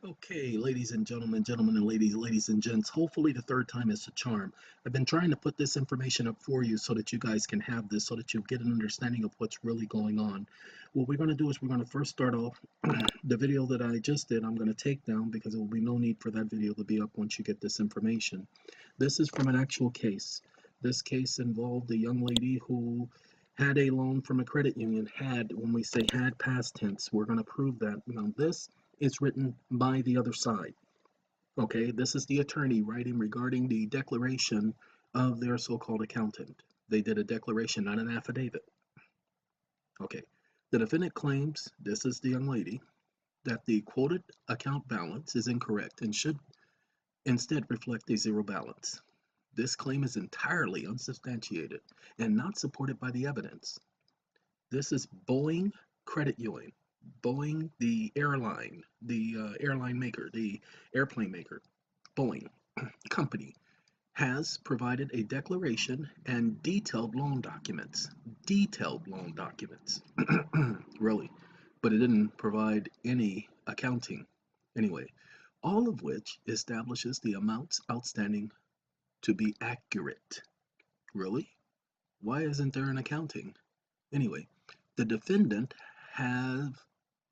Okay, ladies and gentlemen, gentlemen and ladies and gents, hopefully the third time is a charm. I've been trying to put this information up for you so that you guys can have this, so that you get an understanding of what's really going on. What we're going to do is we're going to first start off the video that I just did. I'm going to take down because there will be no need for that video to be up once you get this information. This is from an actual case. This case involved a young lady who had a loan from a credit union. Had, when we say had, past tense, we're going to prove that. Now, this is written by the other side. Okay, this is the attorney writing regarding the declaration of their so-called accountant. They did a declaration, not an affidavit. Okay, the defendant claims, this is the young lady, that the quoted account balance is incorrect and should instead reflect a zero balance. This claim is entirely unsubstantiated and not supported by the evidence. This is Boeing Credit Union. Boeing, the airline maker, the airplane maker, Boeing company, has provided a declaration and detailed loan documents. Detailed loan documents. Really. But it didn't provide any accounting. Anyway, all of which establishes the amounts outstanding to be accurate. Really? Why isn't there an accounting? Anyway, the defendant have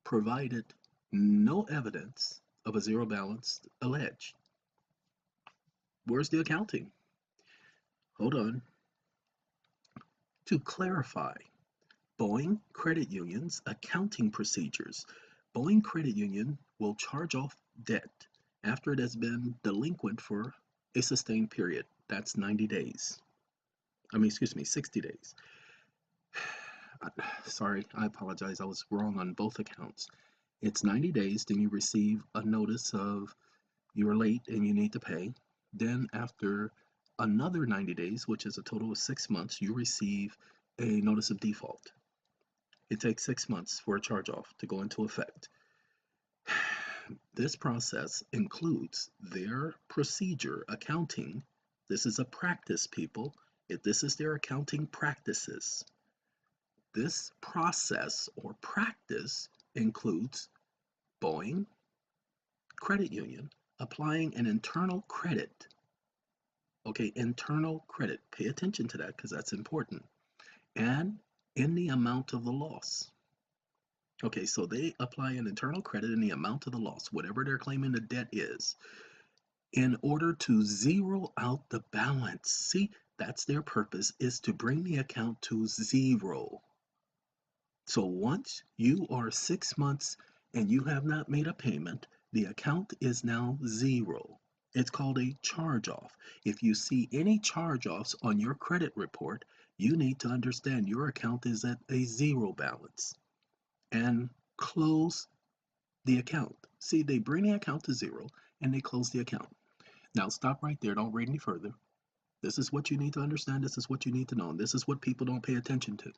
provided no evidence of a zero balance alleged. Where's the accounting? Hold on. To clarify, Boeing Credit Union's accounting procedures. Boeing Credit Union will charge off debt after it has been delinquent for a sustained period. That's 90 days. Excuse me, 60 days. Sorry, I apologize. I was wrong on both accounts. It's 90 days, then you receive a notice of you're late and you need to pay. Then after another 90 days, which is a total of 6 months, you receive a notice of default. It takes 6 months for a charge off to go into effect. This process includes their procedure accounting. This is a practice, people. This is their accounting practices. This process or practice includes Boeing Credit Union applying an internal credit. Okay, internal credit. Pay attention to that because that's important. And in the amount of the loss. Okay, so they apply an internal credit in the amount of the loss, whatever they're claiming the debt is, in order to zero out the balance. See, that's their purpose, is to bring the account to zero. So once you are 6 months and you have not made a payment, the account is now zero. It's called a charge-off. If you see any charge-offs on your credit report, you need to understand your account is at a zero balance and close the account. See, they bring the account to zero and they close the account. Now stop right there. Don't read any further. This is what you need to understand. This is what you need to know. And this is what people don't pay attention to.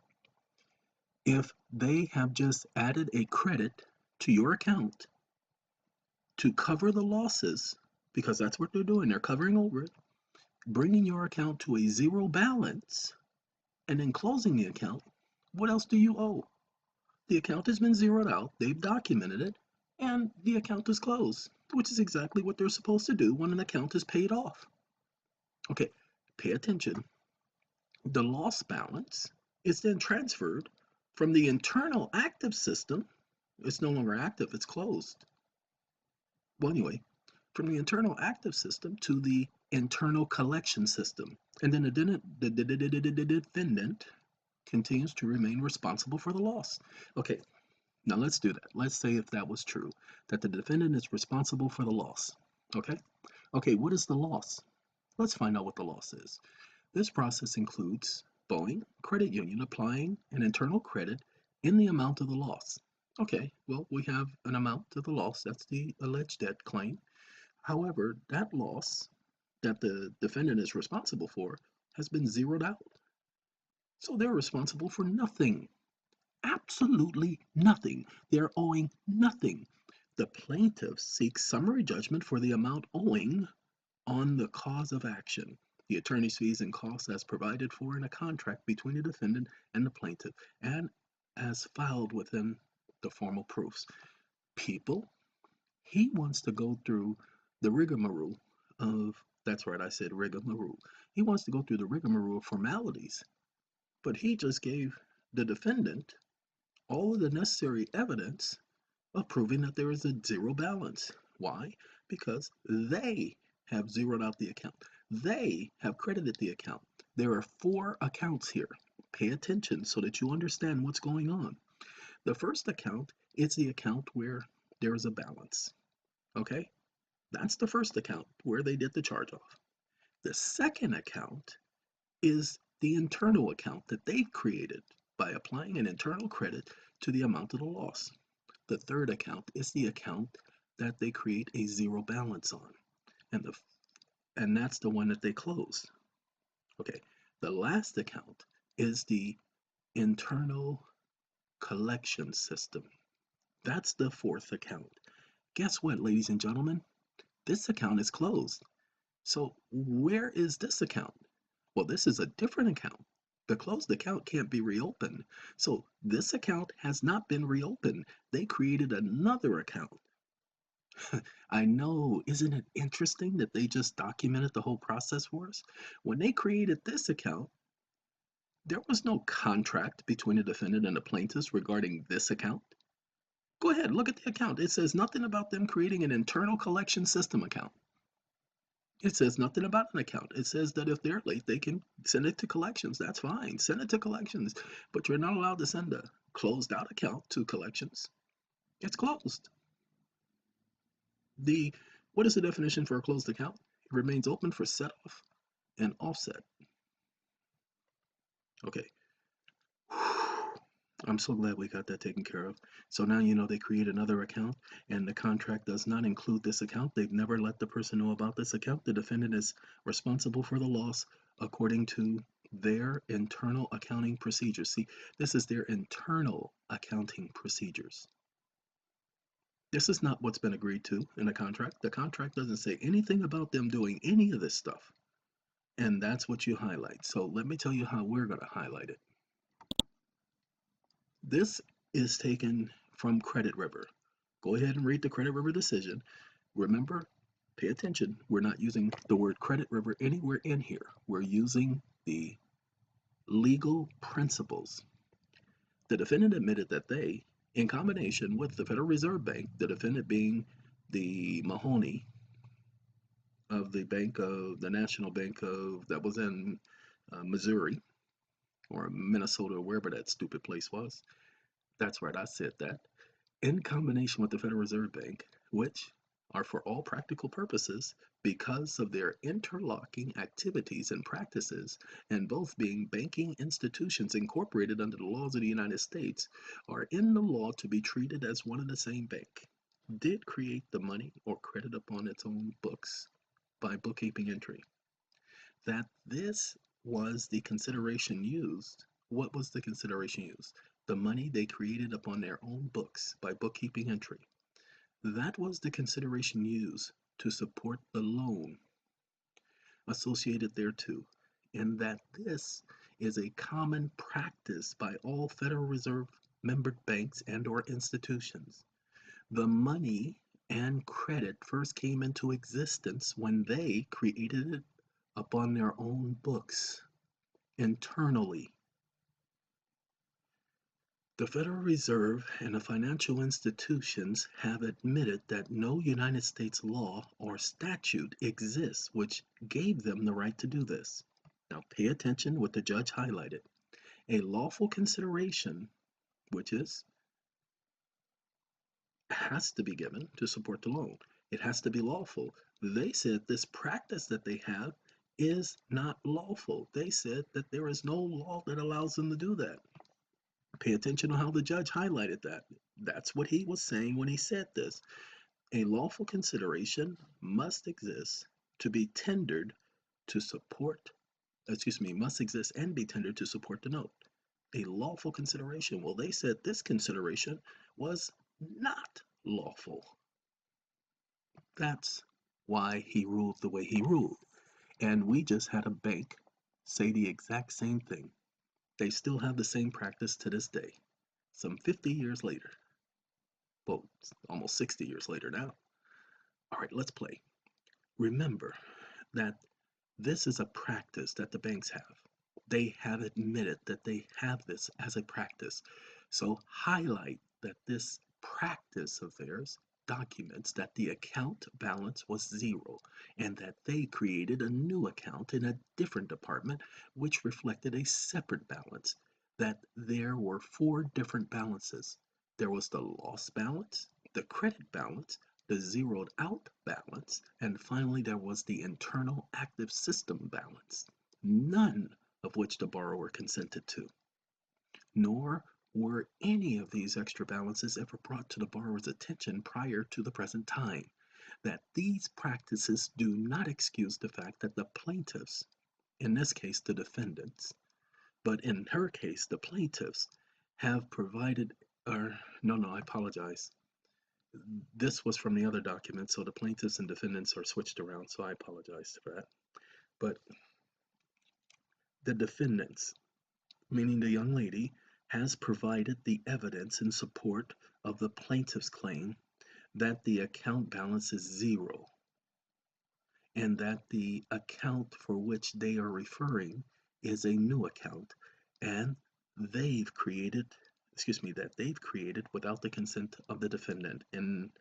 If they have just added a credit to your account to cover the losses, because that's what they're doing, they're covering over it, bringing your account to a zero balance, and then closing the account, what else do you owe? The account has been zeroed out, they've documented it, and the account is closed, which is exactly what they're supposed to do when an account is paid off. Okay, pay attention. The loss balance is then transferred from the internal active system. It's no longer active, it's closed. Well, anyway, from the internal active system to the internal collection system. And then the defendant continues to remain responsible for the loss. Okay, now let's do that. Let's say if that was true, that the defendant is responsible for the loss. Okay? Okay, what is the loss? Let's find out what the loss is. This process includes Boeing Credit Union applying an internal credit in the amount of the loss. Okay, well, we have an amount to the loss. That's the alleged debt claim. However, that loss that the defendant is responsible for has been zeroed out. So they're responsible for nothing. Absolutely nothing. They're owing nothing. The plaintiff seeks summary judgment for the amount owing on the cause of action, the attorney's fees and costs as provided for in a contract between the defendant and the plaintiff, and as filed within the formal proofs. People, He wants to go through the rigmarole of, that's right, I said rigmarole. He wants to go through the rigmarole of formalities, but he just gave the defendant all of the necessary evidence of proving that there is a zero balance. Why? Because they have zeroed out the account. They have credited the account. There are four accounts here. Pay attention so that you understand what's going on. The first account is the account where there is a balance. Okay? That's the first account where they did the charge off. The second account is the internal account that they've created by applying an internal credit to the amount of the loss. The third account is the account that they create a zero balance on, and that's the one that they closed. Okay, the last account is the internal collection system. That's the fourth account. Guess what, ladies and gentlemen? This account is closed. So where is this account? Well, this is a different account. The closed account can't be reopened. So this account has not been reopened. They created another account. I know, isn't it interesting that they just documented the whole process for us? When they created this account, there was no contract between the defendant and the plaintiffs regarding this account. Go ahead, look at the account. It says nothing about them creating an internal collection system account. It says nothing about an account. It says that if they're late, they can send it to collections. That's fine. Send it to collections. But you're not allowed to send a closed out account to collections. It's closed. The What is the definition for a closed account? It remains open for set off and offset. Okay. I'm so glad we got that taken care of. So now you know they create another account and the contract does not include this account. They've never let the person know about this account. The defendant is responsible for the loss according to their internal accounting procedures. See, this is their internal accounting procedures. This is not what's been agreed to in the contract. The contract doesn't say anything about them doing any of this stuff. And that's what you highlight. So let me tell you how we're going to highlight it. This is taken from Credit River. Go ahead and read the Credit River decision. Remember, pay attention. We're not using the word Credit River anywhere in here. We're using the legal principles. The defendant admitted that they, in combination with the Federal Reserve Bank, the defendant being the Mahoney of the National Bank of, that was in Missouri or Minnesota or wherever that stupid place was. That's right, I said that. In combination with the Federal Reserve Bank, which are for all practical purposes, because of their interlocking activities and practices, and both being banking institutions incorporated under the laws of the United States, are in the law to be treated as one and the same bank, did create the money or credit upon its own books by bookkeeping entry. That this was the consideration used. What was the consideration used? The money they created upon their own books by bookkeeping entry. That was the consideration used to support the loan associated thereto, and that this is a common practice by all Federal Reserve membered banks and or institutions. The money and credit first came into existence when they created it upon their own books internally. The Federal Reserve and the financial institutions have admitted that no United States law or statute exists which gave them the right to do this. Now pay attention what the judge highlighted. A lawful consideration, which has to be given to support the loan. It has to be lawful. They said this practice that they have is not lawful. They said that there is no law that allows them to do that. Pay attention to how the judge highlighted that. That's what he was saying when he said this. A lawful consideration must exist to be tendered to support, must exist and be tendered to support the note. A lawful consideration. Well, they said this consideration was not lawful. That's why he ruled the way he ruled. And we just had a bank say the exact same thing. They still have the same practice to this day, some 50 years later. Well, almost 60 years later now. All right, let's play. Remember that this is a practice that the banks have. They have admitted that they have this as a practice. So highlight that this practice of theirs documents that the account balance was zero and that they created a new account in a different department which reflected a separate balance. That there were four different balances. There was the loss balance, the credit balance, the zeroed out balance, and finally there was the internal active system balance, none of which the borrower consented to. Nor were any of these extra balances ever brought to the borrower's attention prior to the present time. That these practices do not excuse the fact that the plaintiffs, in this case the defendants, but in her case the plaintiffs, have provided, or no, I apologize. This was from the other document, so the plaintiffs and defendants are switched around, so I apologize for that. But the defendants, meaning the young lady, has provided the evidence in support of the plaintiff's claim that the account balance is zero and that the account for which they are referring is a new account and they've created, that they've created without the consent of the defendant. And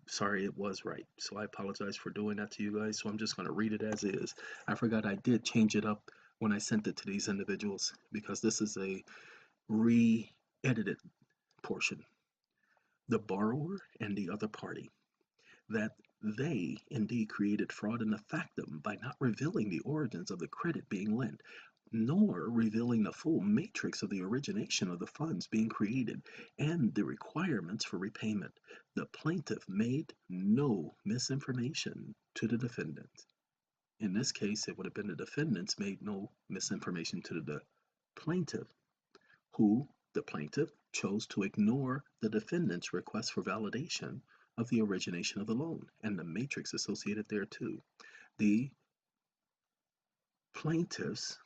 sorry, it was right. So I apologize for doing that to you guys. So I'm just going to read it as is. I forgot I did change it up when I sent it to these individuals because this is a re-edited portion. The borrower and the other party, that they indeed created fraud in effectum by not revealing the origins of the credit being lent, nor revealing the full matrix of the origination of the funds being created and the requirements for repayment. The plaintiff made no misinformation to the defendant. In this case, it would have been the defendants made no misinformation to the plaintiff, who, the plaintiff, chose to ignore the defendant's request for validation of the origination of the loan and the matrix associated thereto. The plaintiffs,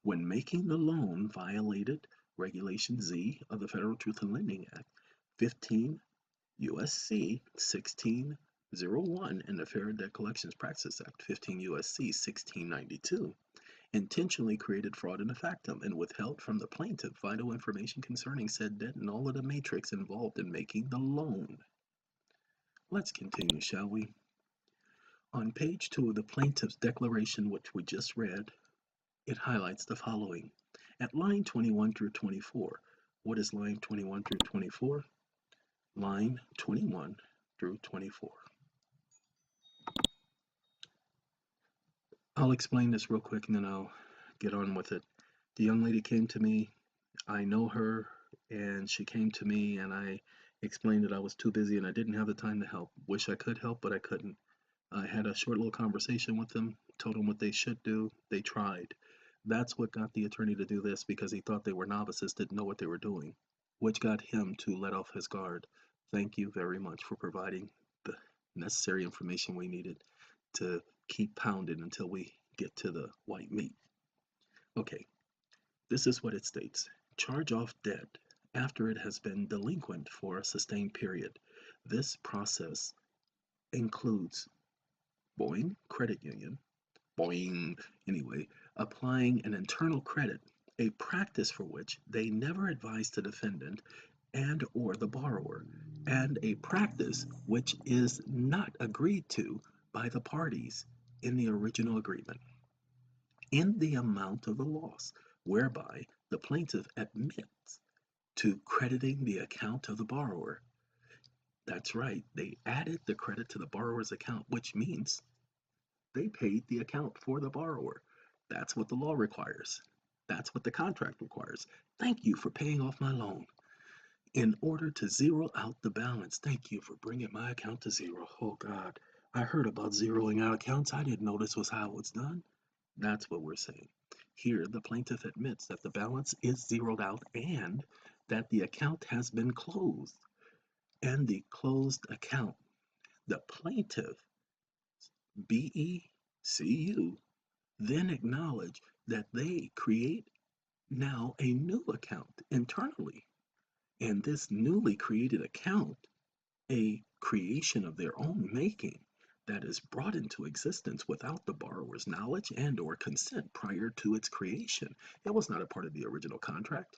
when making the loan, violated Regulation Z of the Federal Truth in Lending Act, 15 U.S.C. 1601, and the Fair Debt Collections Practices Act, 15 U.S.C. 1692, intentionally created fraud in effectum and withheld from the plaintiff vital information concerning said debt and all of the matrix involved in making the loan. Let's continue, shall we? On page 2 of the plaintiff's declaration, which we just read, it highlights the following. At line 21 through 24, what is line 21 through 24? Line 21 through 24. I'll explain this real quick and then I'll get on with it. The young lady came to me. I know her, and she came to me and I explained that I was too busy and I didn't have the time to help. Wish I could help, but I couldn't. I had a short little conversation with them, told them what they should do. They tried. That's what got the attorney to do this, because he thought they were novices, didn't know what they were doing, which got him to let off his guard. Thank you very much for providing the necessary information we needed to keep pounding until we get to the white meat. Okay, this is what it states. Charge off debt after it has been delinquent for a sustained period. This process includes Boeing Credit Union, Boeing anyway, applying an internal credit, a practice for which they never advised the defendant and or the borrower, and a practice which is not agreed to by the parties in the original agreement, in the amount of the loss, whereby the plaintiff admits to crediting the account of the borrower. That's right, they added the credit to the borrower's account, which means they paid the account for the borrower. That's what the law requires. That's what the contract requires. Thank you for paying off my loan. In order to zero out the balance, thank you for bringing my account to zero. Oh God, I heard about zeroing out accounts. I didn't know this was how it's done. That's what we're saying. Here, the plaintiff admits that the balance is zeroed out and that the account has been closed. And the closed account, the plaintiff, BECU, then acknowledge that they create now a new account internally. And this newly created account, a creation of their own making that is brought into existence without the borrower's knowledge and or consent prior to its creation, it was not a part of the original contract,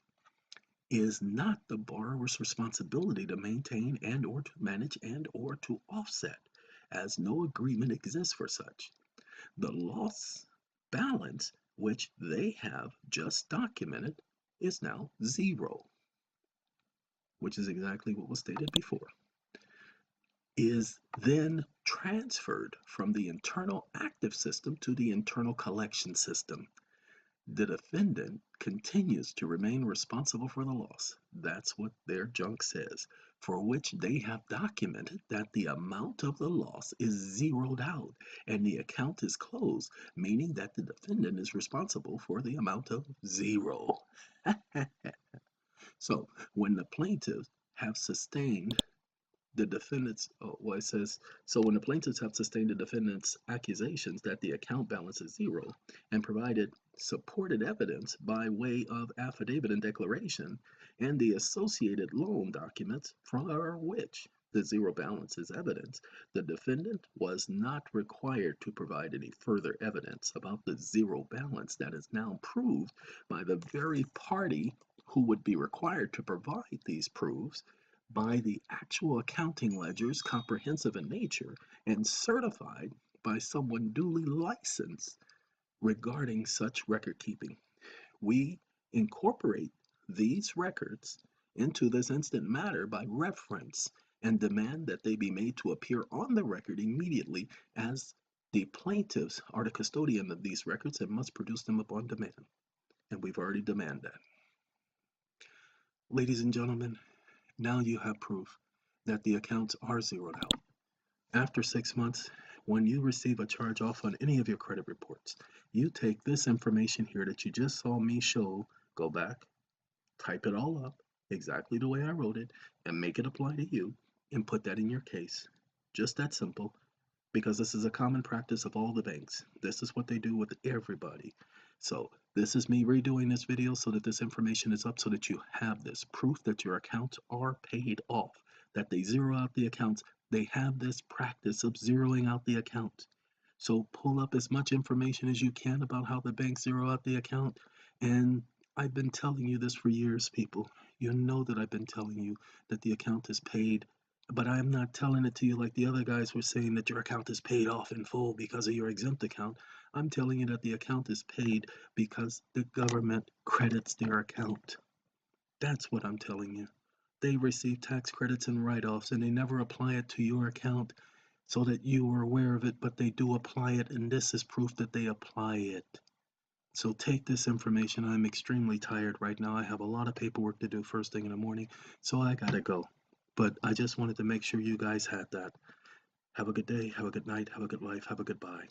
is not the borrower's responsibility to maintain and or to manage and or to offset, as no agreement exists for such. The loss balance, which they have just documented, is now zero, which is exactly what was stated before, is then transferred from the internal active system to the internal collection system. The defendant continues to remain responsible for the loss. That's what their junk says, for which they have documented that the amount of the loss is zeroed out and the account is closed, meaning that the defendant is responsible for the amount of zero. So when the plaintiffs have sustained the defendant's, it says, so when the plaintiffs have sustained the defendant's accusations that the account balance is zero and provided supported evidence by way of affidavit and declaration and the associated loan documents from which the zero balance is evidence, the defendant was not required to provide any further evidence about the zero balance that is now proved by the very party who would be required to provide these proofs by the actual accounting ledgers, comprehensive in nature, and certified by someone duly licensed regarding such record keeping. We incorporate these records into this instant matter by reference and demand that they be made to appear on the record immediately, as the plaintiffs are the custodian of these records and must produce them upon demand. And we've already demanded that. Ladies and gentlemen, now you have proof that the accounts are zeroed out. After 6 months, when you receive a charge off on any of your credit reports, you take this information here that you just saw me show, go back, type it all up exactly the way I wrote it, and make it apply to you, and put that in your case. Just that simple, because this is a common practice of all the banks. This is what they do with everybody. So this is me redoing this video so that this information is up so that you have this proof that your accounts are paid off, that they zero out the accounts. They have this practice of zeroing out the account. So pull up as much information as you can about how the banks zero out the account. And I've been telling you this for years, people. You know that I've been telling you that the account is paid, but I'm not telling it to you like the other guys were saying that your account is paid off in full because of your exempt account. I'm telling you that the account is paid because the government credits their account. That's what I'm telling you. They receive tax credits and write-offs and they never apply it to your account so that you are aware of it, but they do apply it, and this is proof that they apply it. So take this information. I'm extremely tired right now. I have a lot of paperwork to do first thing in the morning, so I gotta go. But I just wanted to make sure you guys had that. Have a good day, have a good night, have a good life, have a good bye.